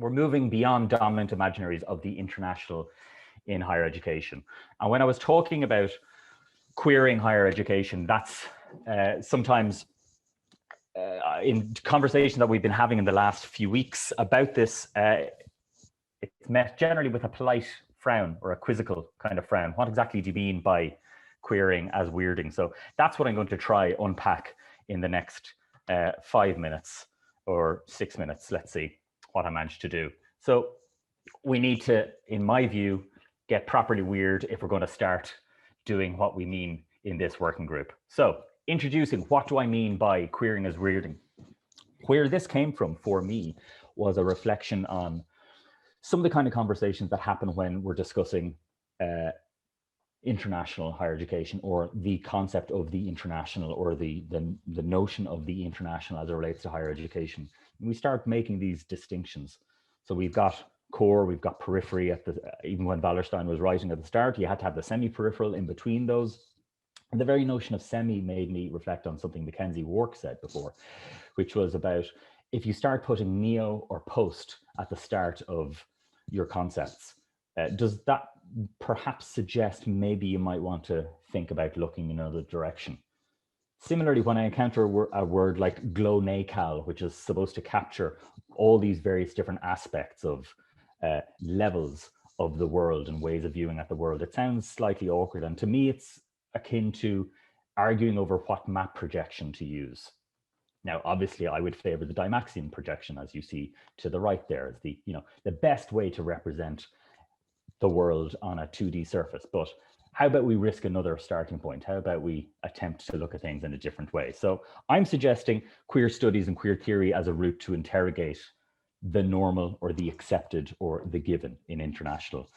we're moving beyond dominant imaginaries of the international in higher education. And when I was talking about queering higher education, that's sometimes in conversations that we've been having in the last few weeks about this, it's met generally with a polite frown or a quizzical kind of frown. What exactly do you mean by queering as weirding? So that's what I'm going to try unpack in the next 5 minutes or 6 minutes. Let's see what I managed to do. So we need to, in my view, get properly weird if we're going to start doing what we mean in this working group. So introducing, what do I mean by queering as weirding? Where this came from for me was a reflection on some of the kind of conversations that happen when we're discussing international higher education, or the concept of the international, or the notion of the international as it relates to higher education. And we start making these distinctions. So we've got core, we've got periphery. At the, even when Wallerstein was writing at the start, you had to have the semi-peripheral in between those. And the very notion of semi made me reflect on something Mackenzie Wark said before, which was about, if you start putting neo or post at the start of your concepts, does that perhaps suggest maybe you might want to think about looking in another direction? Similarly, when I encounter a word like glonacal, which is supposed to capture all these various different aspects of levels of the world and ways of viewing at the world, it sounds slightly awkward. And to me, it's akin to arguing over what map projection to use. Now, obviously, I would favor the Dymaxion projection, as you see to the right there, as the, the best way to represent the world on a 2D surface. But how about we risk another starting point? How about we attempt to look at things in a different way? So I'm suggesting queer studies and queer theory as a route to interrogate the normal or the accepted or the given in international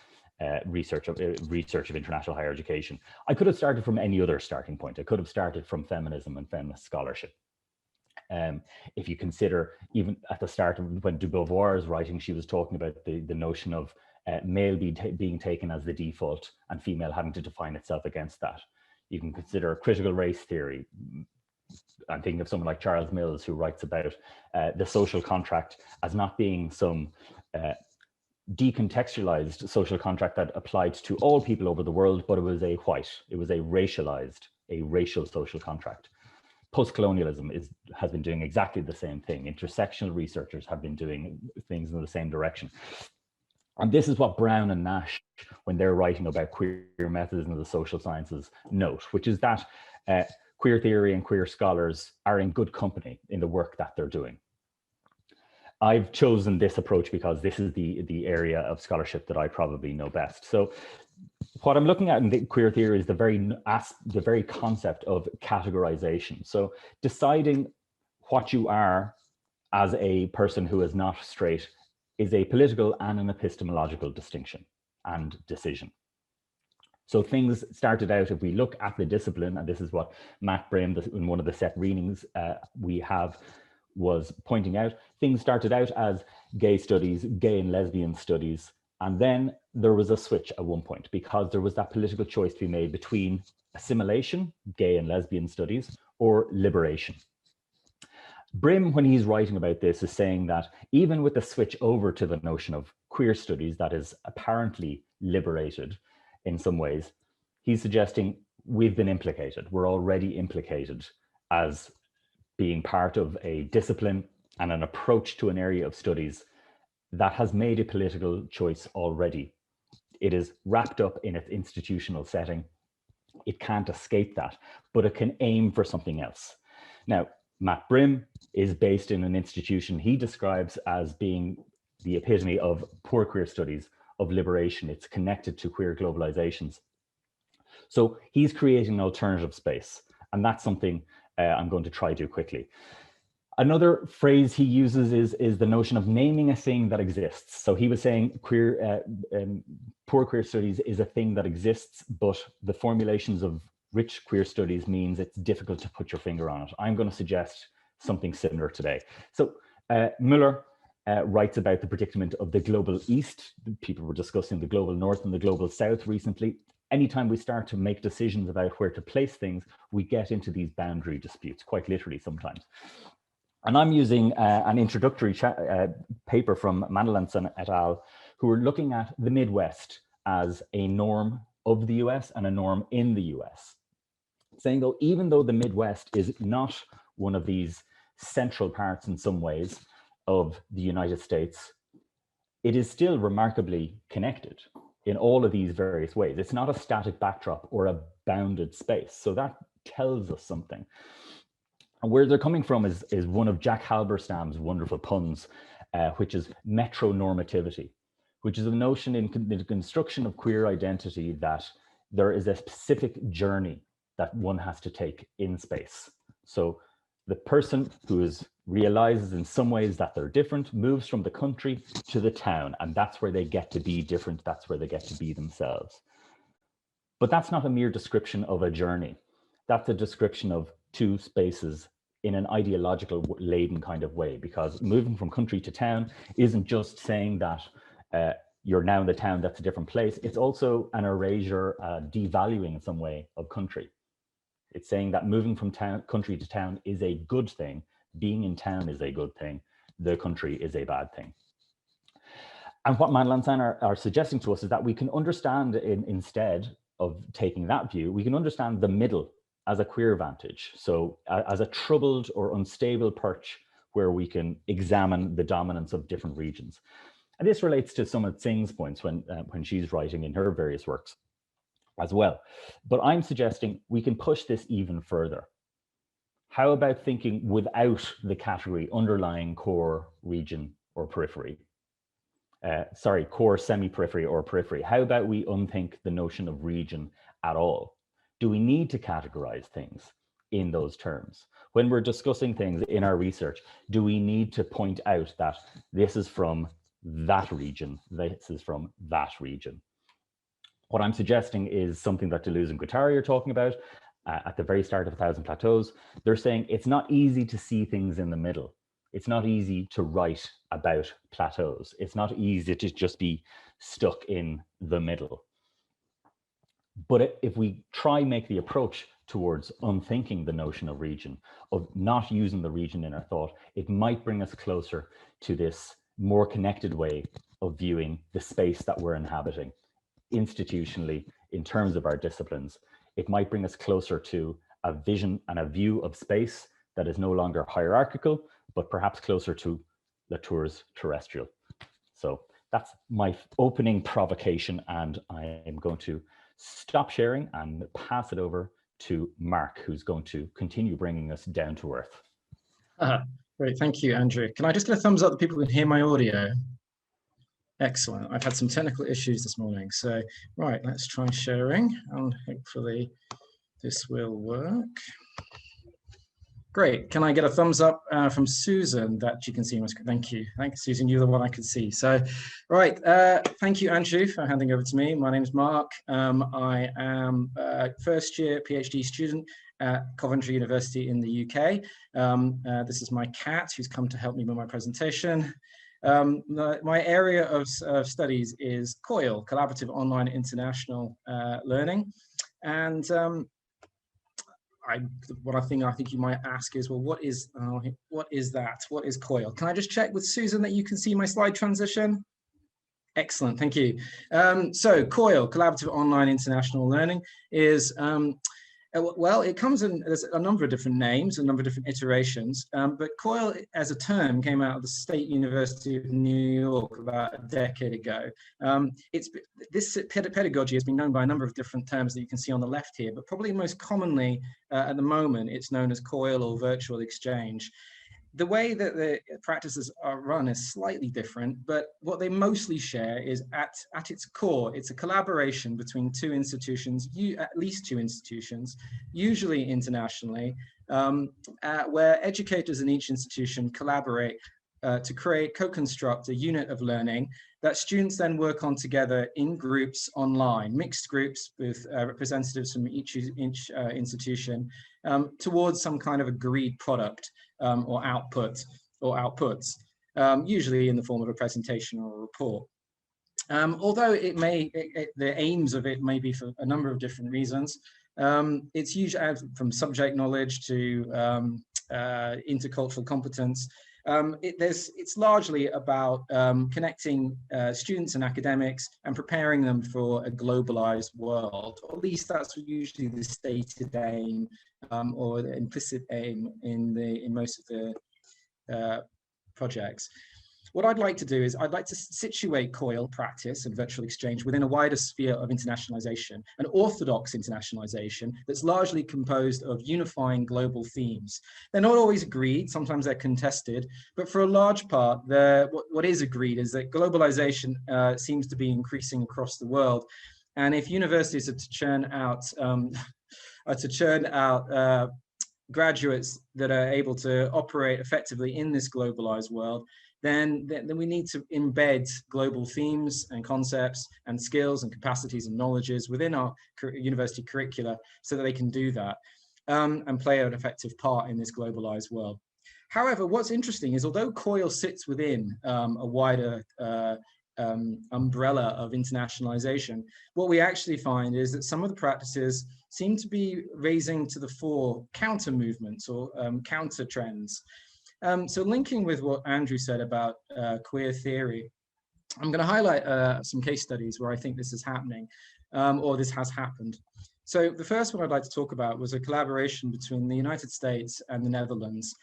research of international higher education. I could have started from any other starting point. I could have started from feminism and feminist scholarship. If you consider, even at the start of when de Beauvoir is writing, she was talking about the notion of male being taken as the default and female having to define itself against that. You can consider critical race theory. I'm thinking of someone like Charles Mills, who writes about the social contract as not being some decontextualized social contract that applied to all people over the world, but it was a racial social contract. Post-colonialism has been doing exactly the same thing. Intersectional researchers have been doing things in the same direction. And this is what Brown and Nash, when they're writing about queer methods in the social sciences, note, which is that queer theory and queer scholars are in good company in the work that they're doing. I've chosen this approach because this is the area of scholarship that I probably know best. So what I'm looking at in the queer theory is the very concept of categorization. So deciding what you are as a person who is not straight is a political and an epistemological distinction and decision. So things started out, if we look at the discipline, and this is what Matt Brim, in one of the set readings we have, was pointing out, things started out as gay studies, gay and lesbian studies, and then there was a switch at one point because there was that political choice to be made between assimilation, gay and lesbian studies, or liberation. Brim, when he's writing about this, is saying that even with the switch over to the notion of queer studies that is apparently liberated in some ways, he's suggesting we've been implicated. We're already implicated as being part of a discipline and an approach to an area of studies that has made a political choice already. It is wrapped up in its institutional setting. It can't escape that, but it can aim for something else. Now, Matt Brim is based in an institution he describes as being the epitome of poor queer studies, of liberation. It's connected to queer globalizations. So he's creating an alternative space, and that's something I'm going to try to do quickly. Another phrase he uses is the notion of naming a thing that exists. So he was saying poor queer studies is a thing that exists, but the formulations of rich queer studies means it's difficult to put your finger on it. I'm going to suggest something similar today. So Müller writes about the predicament of the global East. People were discussing the global North and the global South recently. Anytime we start to make decisions about where to place things, we get into these boundary disputes, quite literally sometimes. And I'm using an introductory paper from Mandelanson et al., who are looking at the Midwest as a norm of the US and a norm in the US, saying though, even though the Midwest is not one of these central parts in some ways of the United States, it is still remarkably connected in all of these various ways. It's not a static backdrop or a bounded space. So that tells us something. And where they're coming from is one of Jack Halberstam's wonderful puns, which is metronormativity, which is a notion in the construction of queer identity that there is a specific journey that one has to take in space. So the person who realizes in some ways that they're different moves from the country to the town, and that's where they get to be different. That's where they get to be themselves. But that's not a mere description of a journey. That's a description of two spaces in an ideological laden kind of way, because moving from country to town isn't just saying that you're now in the town, that's a different place. It's also an erasure, devaluing in some way of country. It's saying that moving from country to town is a good thing. Being in town is a good thing. The country is a bad thing. And what Mandelanson are suggesting to us is that we can understand, instead of taking that view, we can understand the middle as a queer vantage. So as a troubled or unstable perch where we can examine the dominance of different regions. And this relates to some of Tsing's points when she's writing in her various works as well. But I'm suggesting we can push this even further. How about thinking without the category underlying core, region, or periphery? Core, semi-periphery, or periphery. How about we unthink the notion of region at all? Do we need to categorize things in those terms? When we're discussing things in our research, do we need to point out that this is from that region, this is from that region? What I'm suggesting is something that Deleuze and Guattari are talking about at the very start of 1,000 Plateaus. They're saying it's not easy to see things in the middle. It's not easy to write about plateaus. It's not easy to just be stuck in the middle. But if we try make the approach towards unthinking the notion of region, of not using the region in our thought, it might bring us closer to this more connected way of viewing the space that we're inhabiting. Institutionally, in terms of our disciplines, it might bring us closer to a vision and a view of space that is no longer hierarchical, but perhaps closer to Latour's terrestrial. So that's my opening provocation, and I am going to stop sharing and pass it over to Mark, who's going to continue bringing us down to earth. Great, thank you, Andrew. Can I just get a thumbs up that people can hear my audio? Excellent. I've had some technical issues this morning. So, right, let's try sharing and hopefully this will work. Great. Can I get a thumbs up from Susan that you can see my screen? Thank you. Thanks, Susan. You're the one I can see. So, right. Thank you, Andrew, for handing over to me. My name is Mark. I am a first-year PhD student at Coventry University in the UK. This is my cat who's come to help me with my presentation. My area of studies is COIL, Collaborative Online International Learning. And I think you might ask is, well, what is that? What is COIL? Can I just check with Susan that you can see my slide transition? Excellent, thank you. So COIL, Collaborative Online International Learning, is well, it comes in, there's a number of different names, a number of different iterations, but COIL as a term came out of the State University of New York about a decade ago. This pedagogy has been known by a number of different terms that you can see on the left here, but probably most commonly at the moment, it's known as COIL or virtual exchange. The way that the practices are run is slightly different, but what they mostly share is at its core, it's a collaboration between two institutions, at least two institutions, usually internationally, where educators in each institution collaborate to co-construct a unit of learning that students then work on together in groups online, mixed groups with representatives from each institution towards some kind of agreed product or output or outputs, usually in the form of a presentation or a report. Although the aims of it may be for a number of different reasons, it's usually from subject knowledge to intercultural competence. It's largely about connecting students and academics and preparing them for a globalized world, or at least that's usually the stated aim or the implicit aim in most of the projects. What I'd like to do is I'd like to situate COIL practice and virtual exchange within a wider sphere of internationalization, an orthodox internationalization that's largely composed of unifying global themes. They're not always agreed, sometimes they're contested, but for a large part, what is agreed is that globalization seems to be increasing across the world. And if universities are to churn out graduates that are able to operate effectively in this globalized world, then we need to embed global themes and concepts and skills and capacities and knowledges within our university curricula so that they can do that and play an effective part in this globalized world. However, what's interesting is although COIL sits within a wider umbrella of internationalization, what we actually find is that some of the practices seem to be raising to the fore counter movements or counter trends. So linking with what Andrew said about queer theory, I'm going to highlight some case studies where I think this is happening or this has happened. So the first one I'd like to talk about was a collaboration between the United States and the Netherlands.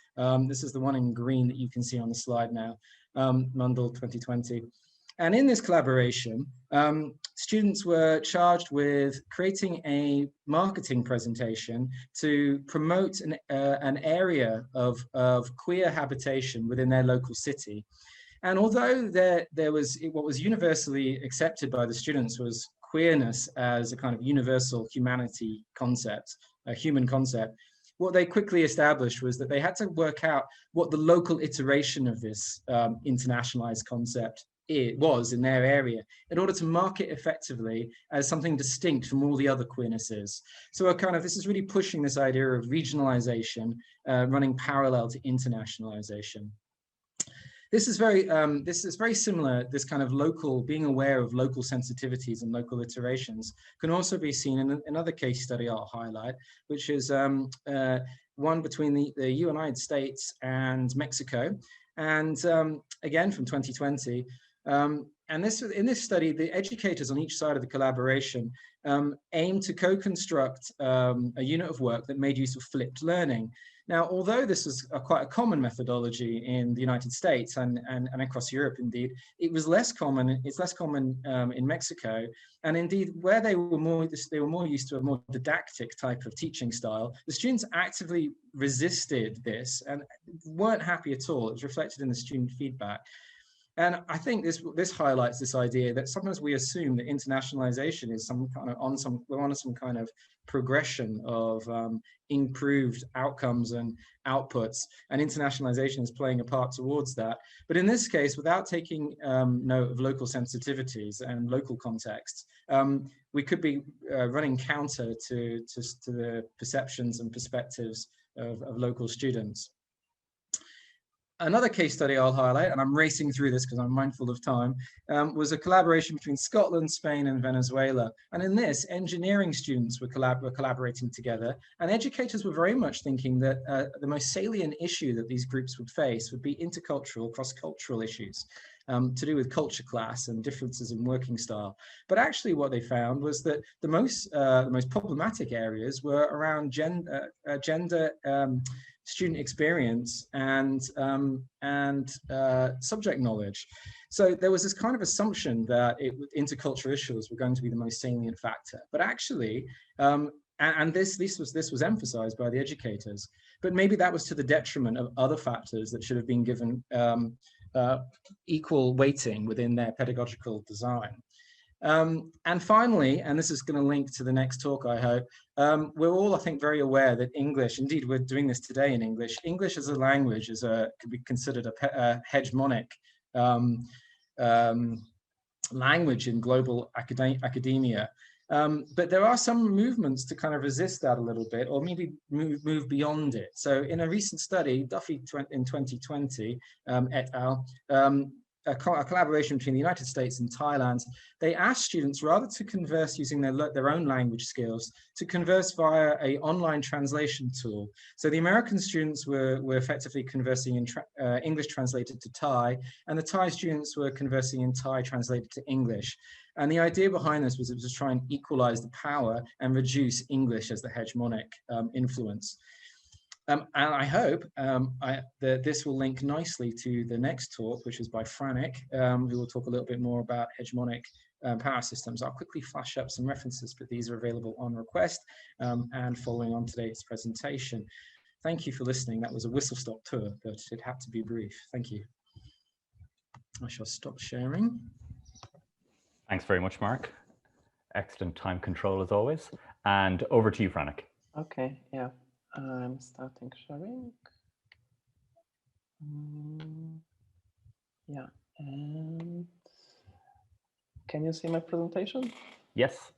This is the one in green that you can see on the slide now, Mundell 2020. And in this collaboration, students were charged with creating a marketing presentation to promote an area of queer habitation within their local city. And although there was what was universally accepted by the students was queerness as a kind of universal humanity concept, a human concept, what they quickly established was that they had to work out what the local iteration of this internationalized concept it was in their area in order to market effectively as something distinct from all the other queernesses. So this is really pushing this idea of regionalization running parallel to internationalization. This is very similar. This kind of being aware of local sensitivities and local iterations can also be seen in another case study I'll highlight, which is one between the United States and Mexico, and again from 2020. And in this study, the educators on each side of the collaboration aimed to co-construct a unit of work that made use of flipped learning. Now, although this was quite a common methodology in the United States and across Europe, indeed, it's less common in Mexico. And indeed, where they were more used to a more didactic type of teaching style, the students actively resisted this and weren't happy at all. It was reflected in the student feedback. And I think this highlights this idea that sometimes we assume that internationalization is we're on some kind of progression of improved outcomes and outputs, and internationalization is playing a part towards that. But in this case, without taking note of local sensitivities and local contexts, we could be running counter to the perceptions and perspectives of local students. Another case study I'll highlight, and I'm racing through this because I'm mindful of time, was a collaboration between Scotland, Spain, and Venezuela. And in this, engineering students were collaborating together, and educators were very much thinking that the most salient issue that these groups would face would be intercultural, cross-cultural issues to do with culture class and differences in working style. But actually what they found was that the most problematic areas were around gender, student experience and subject knowledge. So there was this kind of assumption that intercultural issues were going to be the most salient factor, but actually, and this was emphasized by the educators, but maybe that was to the detriment of other factors that should have been given equal weighting within their pedagogical design. And finally, and this is going to link to the next talk, I hope, we're all, I think, very aware that English, indeed we're doing this today in English, English as a language could be considered a hegemonic language in global academia. But there are some movements to kind of resist that a little bit, or maybe move beyond it. So in a recent study, Duffy in 2020, et al., a collaboration between the United States and Thailand. They asked students, rather to converse using their own language skills, to converse via an online translation tool. So the American students were effectively conversing in English translated to Thai, and the Thai students were conversing in Thai translated to English. And the idea behind this was it was to try and equalize the power and reduce English as the hegemonic influence. And I hope that this will link nicely to the next talk, which is by Franek, who will talk a little bit more about hegemonic power systems. I'll quickly flash up some references, but these are available on request and following on today's presentation. Thank you for listening. That was a whistle-stop tour, but it had to be brief. Thank you. I shall stop sharing. Thanks very much, Mark. Excellent time control as always. And over to you, Franek. Okay, yeah. I'm starting sharing. Yeah, and can you see my presentation? Yes.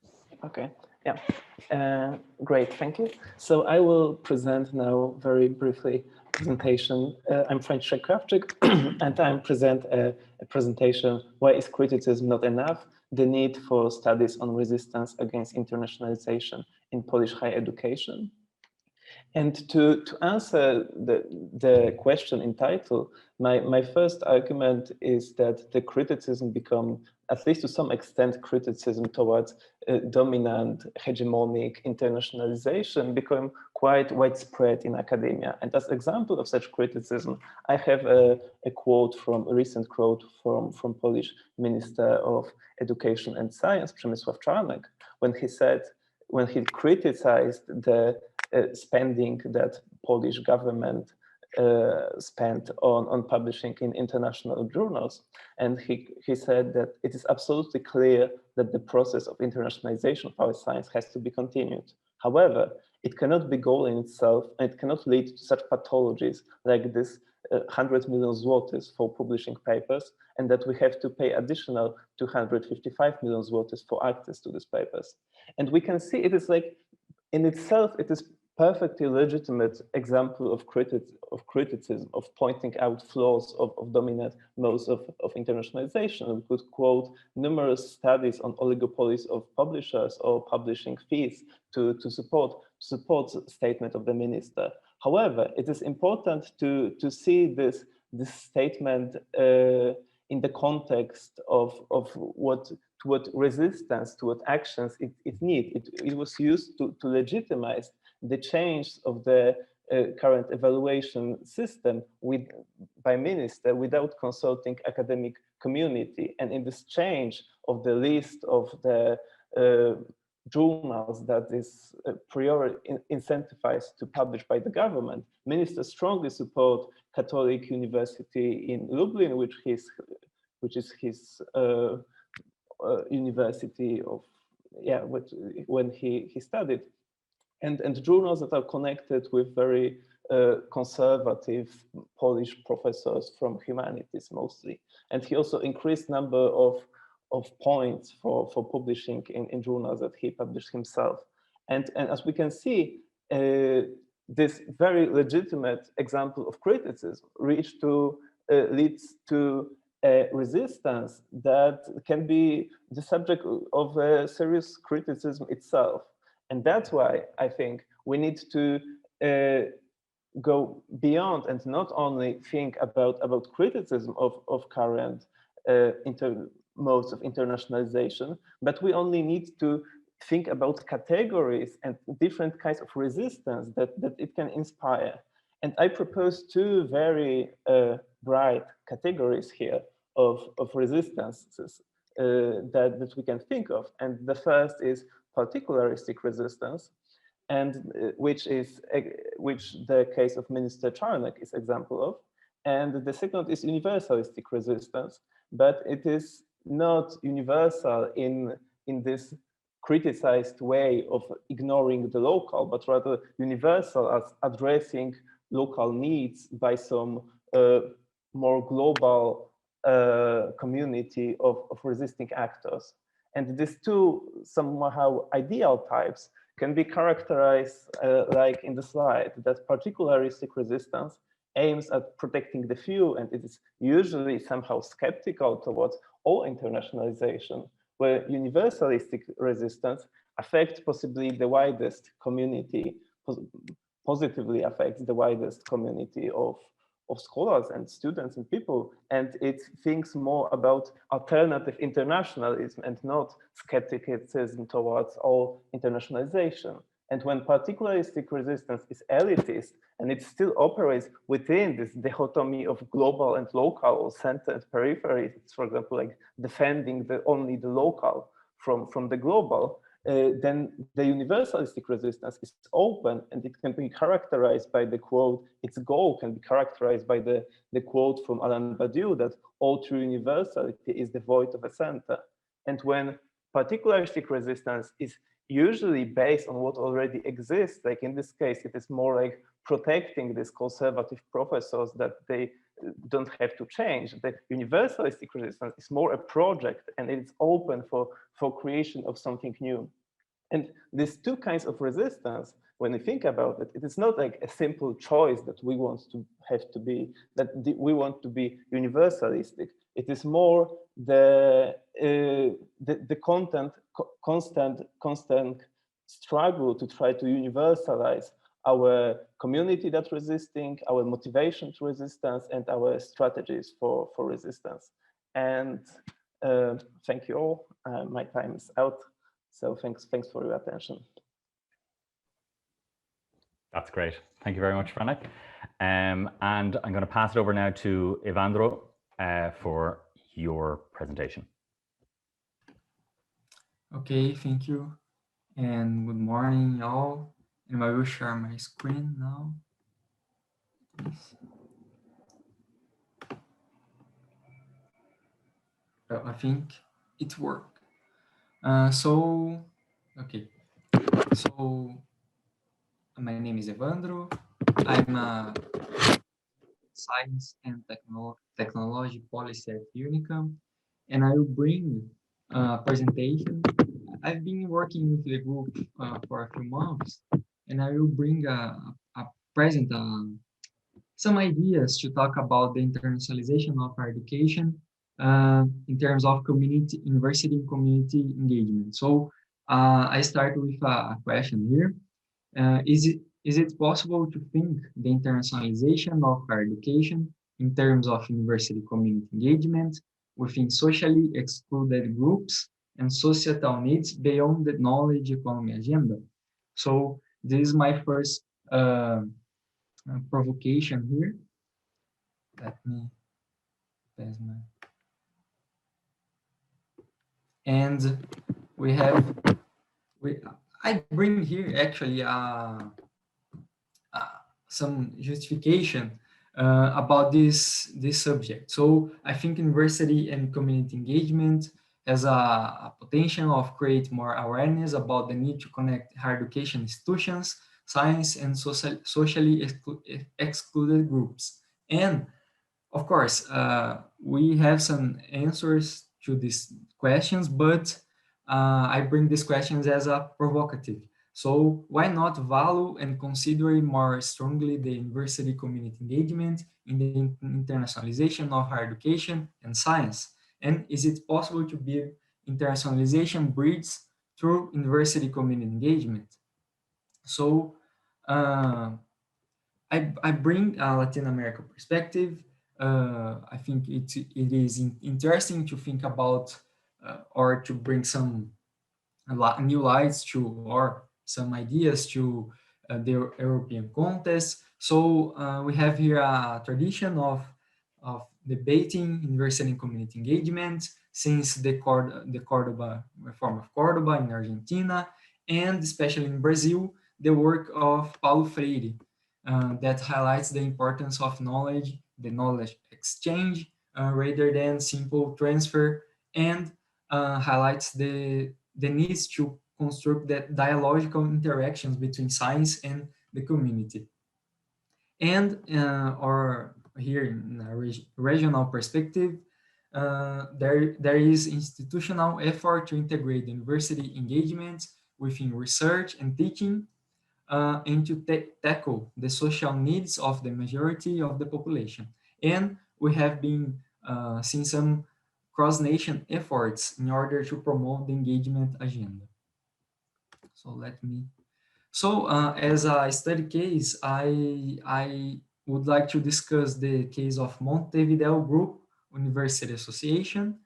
Okay, yeah, great, thank you. So I will present now very briefly presentation. I'm Franciszek Krawczyk, and I present a presentation, Why is Criticism Not Enough? The Need for Studies on Resistance Against Internationalization in Polish Higher Education. And to answer the question in title, my first argument is that the criticism become, at least to some extent, criticism towards dominant hegemonic internationalization become quite widespread in academia. And as example of such criticism, I have a recent quote from Polish Minister of Education and Science, Przemysław Czarnek, when he criticized the spending that Polish government spent on publishing in international journals. And he said that it is absolutely clear that the process of internationalization of our science has to be continued. However, it cannot be goal in itself, and it cannot lead to such pathologies like this 100 million zlotys for publishing papers, and that we have to pay additional 255 million zlotys for access to these papers. And we can see it is like, in itself, it is perfectly legitimate example of criticism, of pointing out flaws of dominant modes of internationalization. We could quote numerous studies on oligopolies of publishers or publishing fees to support statement of the minister. However, it is important to see this statement in the context of what resistance, to what actions it needs. It was used to legitimize the change of the current evaluation system by minister without consulting academic community. And in this change of the list of the journals that is priori incentivized to publish by the government, ministers strongly support Catholic University in Lublin, which is his university of, when he studied. And journals that are connected with very conservative Polish professors from humanities mostly. And he also increased number of points for publishing in journals that he published himself. And as we can see, this very legitimate example of criticism leads to a resistance that can be the subject of a serious criticism itself. And that's why I think we need to go beyond and not only think about criticism of current modes of internationalization, but we only need to think about categories and different kinds of resistance that it can inspire. And I propose two very bright categories here of resistances that we can think of. And the first is particularistic resistance, and which the case of Minister Czarnek is example of. And the second is universalistic resistance, but it is not universal in this criticized way of ignoring the local, but rather universal as addressing local needs by some more global community of resisting actors. And these two somehow ideal types can be characterized like in the slide, that particularistic resistance aims at protecting the few, and it is usually somehow skeptical towards all internationalization, where universalistic resistance affects possibly the widest community, positively affects the widest community of scholars and students and people, and it thinks more about alternative internationalism and not skepticism towards all internationalization. And when particularistic resistance is elitist and it still operates within this dichotomy of global and local or center and periphery, it's, for example, like defending only the local from the global, then the universalistic resistance is open, and it can be characterized by the quote, its goal can be characterized by the quote from Alain Badiou that all true universality is devoid of a center. And when particularistic resistance is usually based on what already exists, like in this case, it is more like protecting these conservative professors that they don't have to change. The universalistic resistance is more a project, and it's open for creation of something new. And these two kinds of resistance, when you think about it, it is not like a simple choice that we want to have to be, that we want to be universalistic. It is more the constant struggle to try to universalize our community that's resisting, our motivation to resistance, and our strategies for resistance. And thank you all. My time is out. So thanks for your attention. That's great. Thank you very much, Franek. And I'm going to pass it over now to Evandro for your presentation. Okay, thank you. And good morning, all. And I will share my screen now. Please. Well, I think it worked. Okay. So my name is Evandro. I'm a science and technology policy at Unicamp, and I will bring a presentation. I've been working with the group for a few months, and I will bring present some ideas to talk about the internationalization of our education in terms of community, university and community engagement. So I start with a question here. Is it possible to think the internationalization of our education in terms of university community engagement within socially excluded groups and societal needs beyond the knowledge economy agenda? So this is my first provocation here. Let me pass my. And I bring here actually some justification about this subject. So I think university and community engagement has a potential of create more awareness about the need to connect higher education institutions, science, and socially excluded groups. And of course, we have some answers to these questions, but I bring these questions as a provocative. So why not value and consider more strongly the university community engagement in the internationalization of higher education and science? And is it possible to build internationalization bridges through university community engagement? So I bring a Latin America perspective. I think it is interesting to think about or to bring some new lights to, or some ideas to the European context. So we have here a tradition of debating university and community engagement since the Cordoba reform of Cordoba in Argentina, and especially in Brazil, the work of Paulo Freire that highlights the importance of knowledge, the knowledge exchange, rather than simple transfer, and highlights the needs to construct that dialogical interactions between science and the community. And or here in a regional perspective, there is institutional effort to integrate university engagement within research and teaching, and to tackle the social needs of the majority of the population. And we have been seeing some cross-nation efforts in order to promote the engagement agenda. So let me. So as a study case, I would like to discuss the case of Montevideo Group University Association.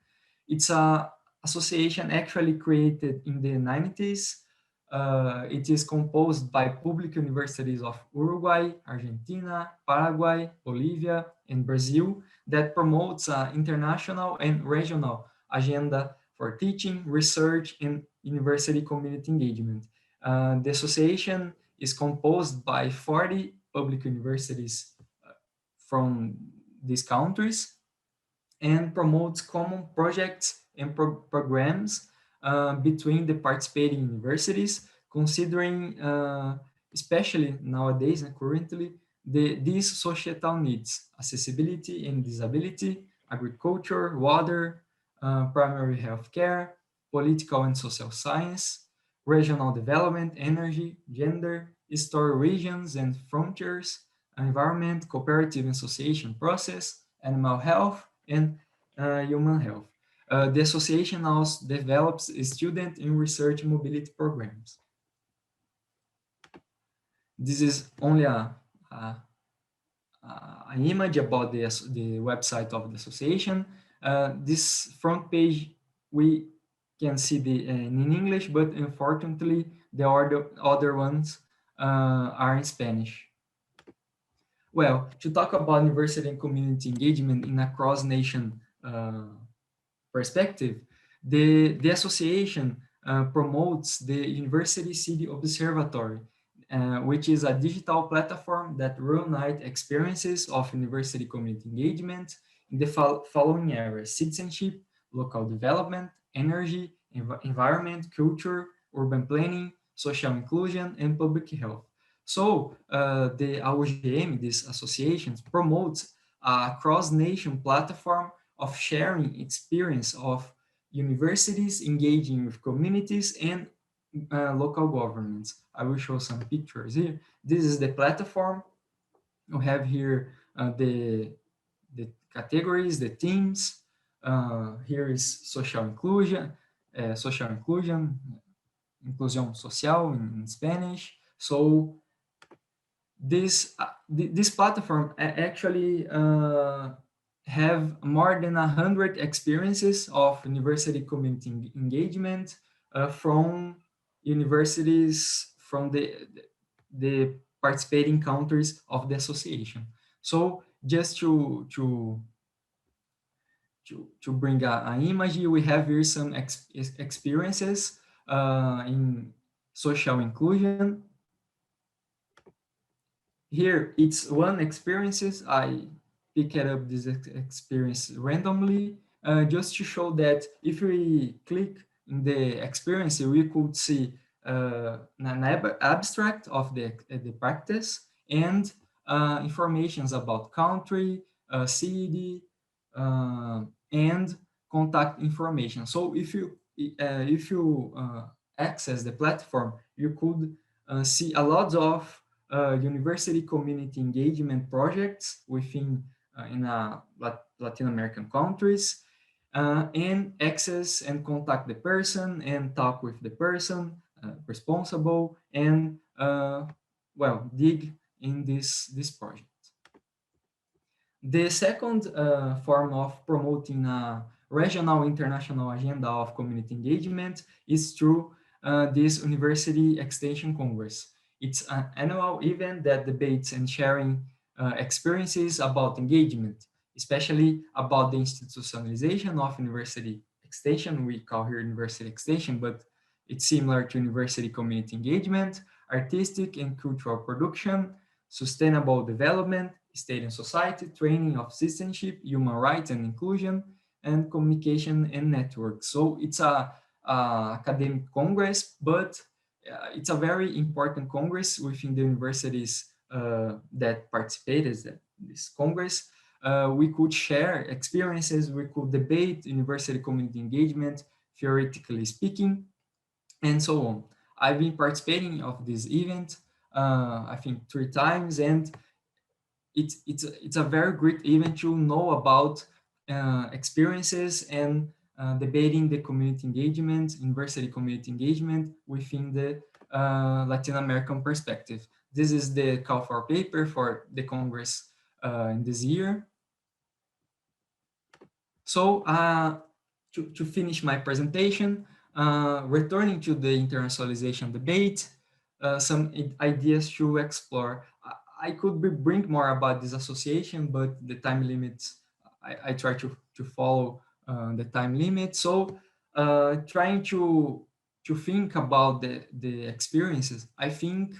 It's a association actually created in the 90s. It is composed by public universities of Uruguay, Argentina, Paraguay, Bolivia, and Brazil that promotes international and regional agenda for teaching, research, and university community engagement. The association is composed by 40 public universities from these countries and promotes common projects and programs between the participating universities, considering, especially nowadays and currently, these societal needs: accessibility and disability, agriculture, water, primary health care, political and social science, regional development, energy, gender, historic regions and frontiers, environment, cooperative and association process, animal health, and human health. The association also develops student and research mobility programs. This is only an image about the website of the association. This front page, we can see in English, but unfortunately, the other ones are in Spanish. Well, to talk about university and community engagement in a cross-nation perspective, the association promotes the University City Observatory, which is a digital platform that reunites experiences of university community engagement in the following areas: citizenship, local development, energy, environment, culture, urban planning, social inclusion, and public health. So the AUGM, this association, promotes a cross-nation platform of sharing experience of universities engaging with communities and local governments. I will show some pictures here. This is the platform. We have here the categories, the themes. Here is social inclusion, inclusión social in Spanish. So this platform actually have more than 100 experiences of university community engagement from universities from the participating countries of the association. So just to bring an image, we have here some experiences in social inclusion. Here it's one experiences. I picked up this experience randomly just to show that if we click in the experience, we could see an abstract of the practice and informations about country, city, and contact information. So if you access the platform, you could see a lot of university community engagement projects within Latin American countries, and access and contact the person and talk with the person responsible and well, dig in this project. The second form of promoting a regional international agenda of community engagement is through this University Extension Congress. It's an annual event that debates and sharing experiences about engagement, especially about the institutionalization of university extension. We call here university extension, but it's similar to university community engagement, artistic and cultural production, sustainable development, state and society, training of citizenship, human rights and inclusion, and communication and network. So it's a academic congress, but it's a very important congress within the universities that participated in this congress. We could share experiences, we could debate university community engagement, theoretically speaking, and so on. I've been participating of this event. I think 3 times, and it's a very great event to know about experiences and debating the community engagement, university community engagement within the Latin American perspective. This is the call for paper for the Congress in this year. So to finish my presentation, returning to the internationalization debate, some ideas to explore. I could bring more about this association, but the time limits, I try to follow the time limit. So trying to think about the experiences, I think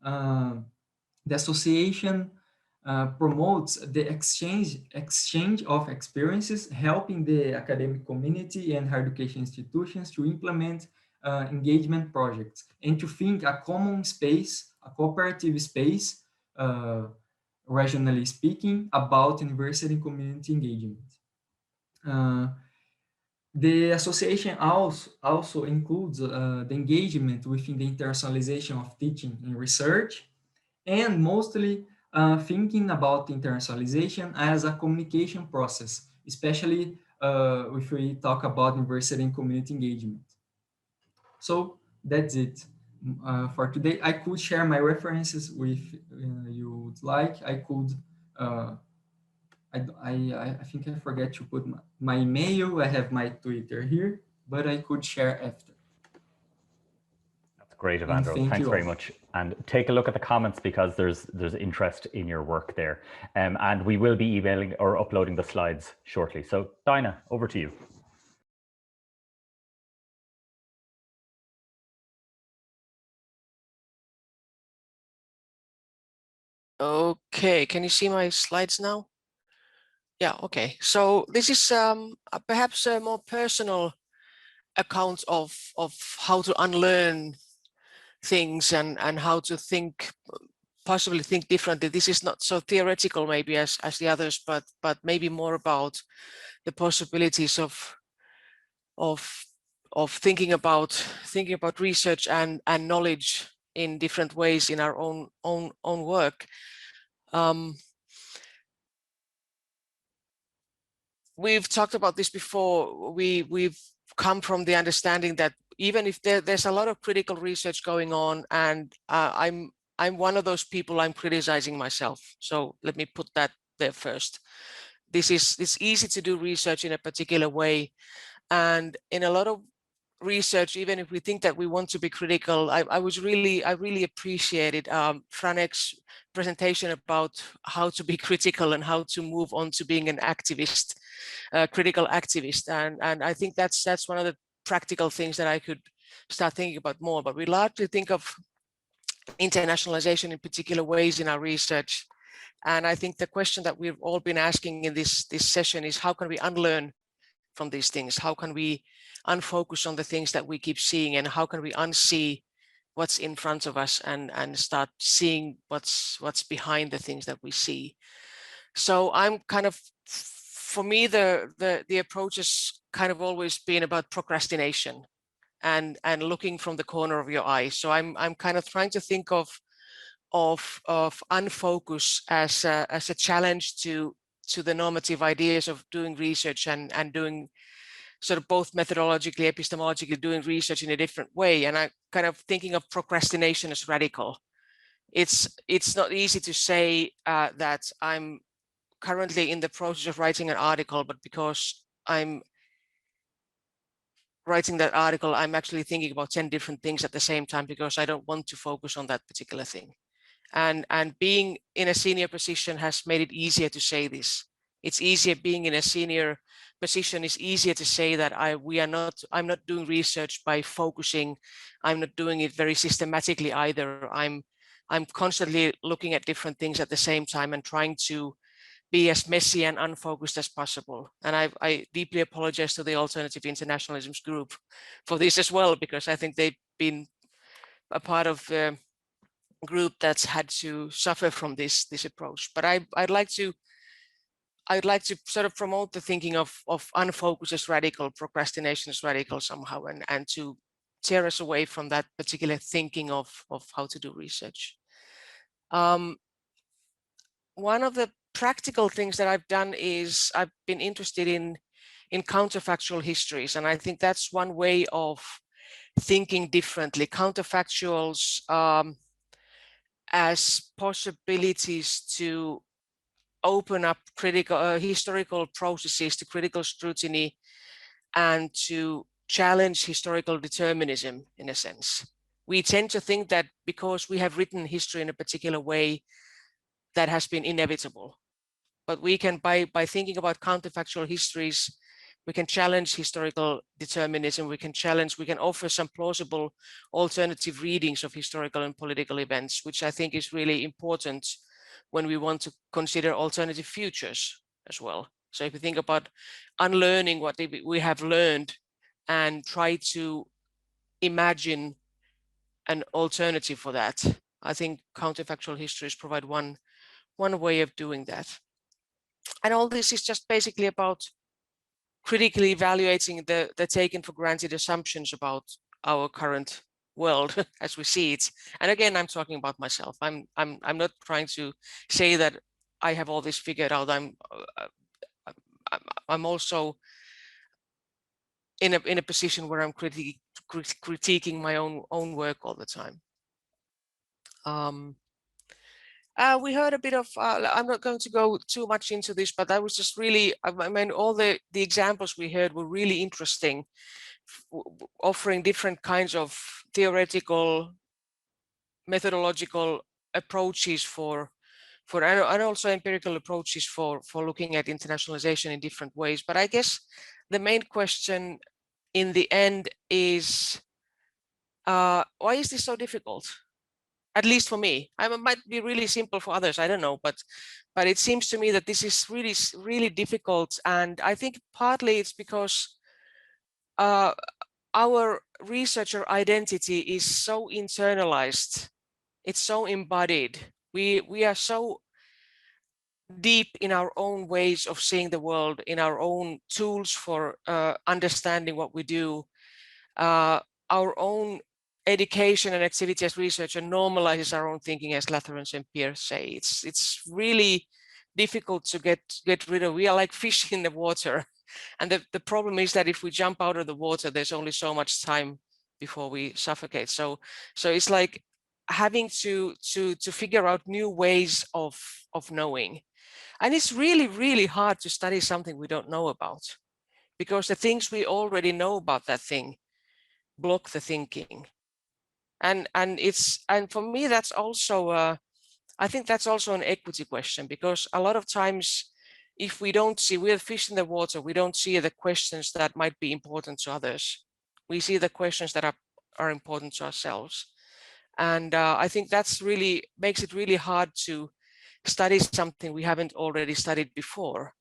the association promotes the exchange of experiences, helping the academic community and higher education institutions to implement engagement projects and to think a common space, a cooperative space, regionally speaking, about university and community engagement. The association also includes the engagement within the internationalization of teaching and research, and mostly thinking about internationalization as a communication process, especially if we talk about university and community engagement. So that's it for today. I could share my references with you would like. I could, I think I forget to put my email. I have my Twitter here, but I could share after. Great, Evandro. Thanks very much. And take a look at the comments because there's interest in your work there. And we will be emailing or uploading the slides shortly. So Dinah, over to you. Okay, can you see my slides now? Yeah, okay. So this is perhaps a more personal account of how to unlearn things and how to think, possibly think differently. This is not so theoretical maybe as the others, but maybe more about the possibilities of thinking about research and knowledge in different ways in our own work. We've talked about this before. We've come from the understanding that even if there's a lot of critical research going on, and I'm one of those people, I'm criticizing myself. So let me put that there first. It's easy to do research in a particular way, and in a lot of research, even if we think that we want to be critical, I really appreciated Franek's presentation about how to be critical and how to move on to being an activist, critical activist, and I think that's one of the practical things that I could start thinking about more. But we largely think of internationalization in particular ways in our research, and I think the question that we've all been asking in this session is, how can we unlearn from these things? How can we unfocus on the things that we keep seeing, and how can we unsee what's in front of us and start seeing what's behind the things that we see? So I'm kind of, for me, the approach has kind of always been about procrastination and looking from the corner of your eye. So I'm kind of trying to think of unfocus as a challenge to the normative ideas of doing research and doing sort of both methodologically, epistemologically, doing research in a different way. And I kind of thinking of procrastination as radical. It's not easy to say that I'm currently in the process of writing an article, but because I'm writing that article, I'm actually thinking about 10 different things at the same time because I don't want to focus on that particular thing. And being in a senior position has made it easier to say this. It's easier being in a senior position. Is easier to say that I'm not doing research by focusing. I'm not doing it very systematically either. I'm constantly looking at different things at the same time and trying to be as messy and unfocused as possible. And I deeply apologize to the Alternative Internationalisms group for this as well, because I think they've been a part of the group that's had to suffer from this approach. But I'd like to sort of promote the thinking of unfocus as radical, procrastination as radical somehow, and to tear us away from that particular thinking of how to do research. One of the practical things that I've done is I've been interested in counterfactual histories, and I think that's one way of thinking differently. Counterfactuals as possibilities to open up critical historical processes to critical scrutiny and to challenge historical determinism in a sense. We tend to think that because we have written history in a particular way, that has been inevitable. But we can, by thinking about counterfactual histories, we can challenge historical determinism, we can offer some plausible alternative readings of historical and political events, which I think is really important when we want to consider alternative futures as well. So if you think about unlearning what we have learned and try to imagine an alternative for that, I think counterfactual histories provide one way of doing that. And all this is just basically about critically evaluating the taken for granted assumptions about our current world as we see it. And again, I'm talking about myself. I'm not trying to say that I have all this figured out. I'm also in a position where I'm critiquing my own work all the time. We heard a bit of, I'm not going to go too much into this, but I was just really, I mean, all the examples we heard were really interesting, offering different kinds of theoretical, methodological approaches and also empirical approaches for looking at internationalization in different ways. But I guess the main question in the end is, why is this so difficult? At least for me. It might be really simple for others, I don't know, but it seems to me that this is really difficult. And I think partly it's because our researcher identity is so internalized, it's so embodied. We are so deep in our own ways of seeing the world, in our own tools for understanding what we do. Our own education and activity as researcher normalizes our own thinking, as Latherance and Pierre say. It's really difficult to get rid of. We are like fish in the water. And the problem is that if we jump out of the water, there's only so much time before we suffocate. So it's like having to figure out new ways of knowing. And it's really hard to study something we don't know about, because the things we already know about that thing block the thinking. And for me, that's also I think that's also an equity question, because a lot of times, if we don't see, we're fish in the water, we don't see the questions that might be important to others. We see the questions that are important to ourselves. And I think that's really makes it really hard to study something we haven't already studied before.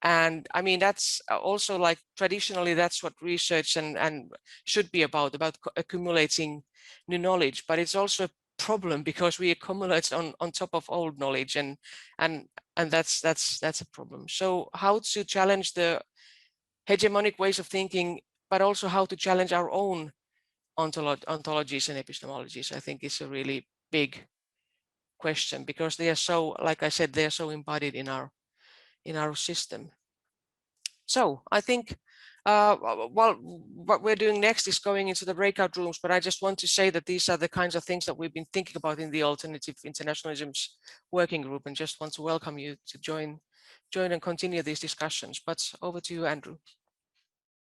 And I mean, that's also like traditionally, that's what research and should be about accumulating new knowledge. But it's also a problem because we accumulate on top of old knowledge, and that's a problem. So how to challenge the hegemonic ways of thinking, but also how to challenge our own ontologies and epistemologies, I think is a really big question, because they are so, like I said, they are so embodied in our system. So I think well, what we're doing next is going into the breakout rooms, but I just want to say that these are the kinds of things that we've been thinking about in the Alternative Internationalisms Working Group, and just want to welcome you to join and continue these discussions. But over to you, Andrew.